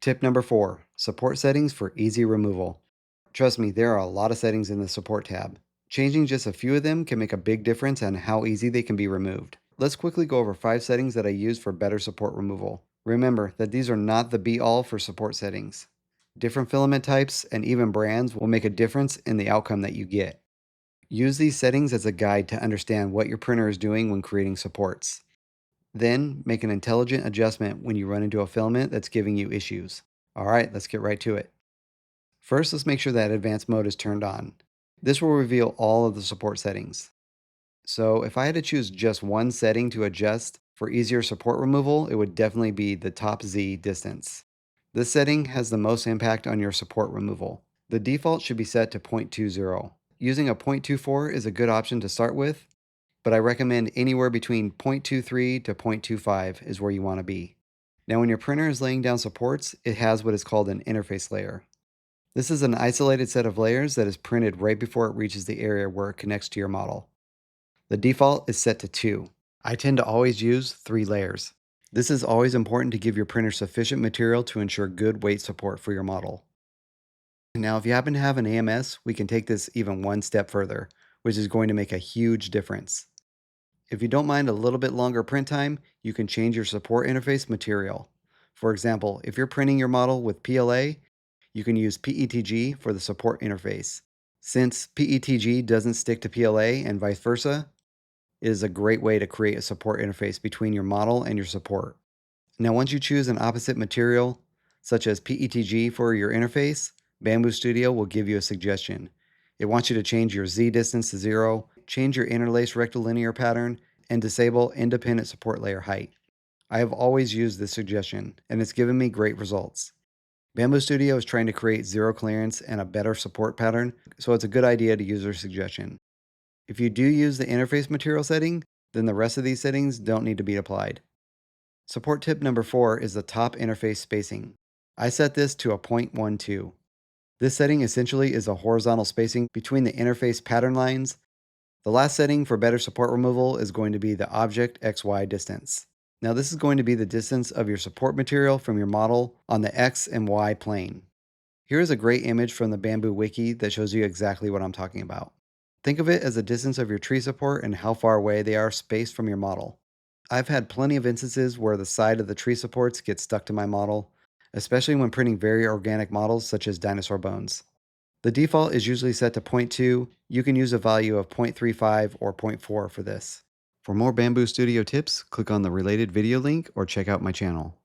Tip number 4, support settings for easy removal. Trust me, there are a lot of settings in the support tab. Changing just a few of them can make a big difference on how easy they can be removed. Let's quickly go over 5 settings that I use for better support removal. Remember that these are not the be-all for support settings. Different filament types and even brands will make a difference in the outcome that you get. Use these settings as a guide to understand what your printer is doing when creating supports. Then, make an intelligent adjustment when you run into a filament that's giving you issues. Alright, let's get right to it. First, let's make sure that advanced mode is turned on. This will reveal all of the support settings. So if I had to choose just one setting to adjust for easier support removal, it would definitely be the top Z distance. This setting has the most impact on your support removal. The default should be set to 0.20. Using a 0.24 is a good option to start with, but I recommend anywhere between 0.23 to 0.25 is where you want to be. Now when your printer is laying down supports, it has what is called an interface layer. This is an isolated set of layers that is printed right before it reaches the area where it connects to your model. The default is set to 2. I tend to always use 3 layers. This is always important to give your printer sufficient material to ensure good weight support for your model. Now, if you happen to have an AMS, we can take this even one step further, which is going to make a huge difference. If you don't mind a little bit longer print time, you can change your support interface material. For example, if you're printing your model with PLA, you can use PETG for the support interface. Since PETG doesn't stick to PLA and vice versa, it is a great way to create a support interface between your model and your support. Now, once you choose an opposite material, such as PETG for your interface, Bambu Studio will give you a suggestion. It wants you to change your Z distance to 0, change your interlace rectilinear pattern, and disable independent support layer height. I have always used this suggestion, and it's given me great results. Bambu Studio is trying to create zero clearance and a better support pattern, so it's a good idea to use their suggestion. If you do use the interface material setting, then the rest of these settings don't need to be applied. Support tip number 4 is the top interface spacing. I set this to a 0.12. This setting essentially is a horizontal spacing between the interface pattern lines. The last setting for better support removal is going to be the object XY distance. Now this is going to be the distance of your support material from your model on the X and Y plane. Here is a great image from the Bambu wiki that shows you exactly what I'm talking about. Think of it as the distance of your tree support and how far away they are spaced from your model. I've had plenty of instances where the side of the tree supports get stuck to my model, especially when printing very organic models such as dinosaur bones. The default is usually set to zero point 0.2. You can use a value of 0.35 or zero point 0.4 for this. For more Bambu Studio tips, click on the related video link or check out my channel.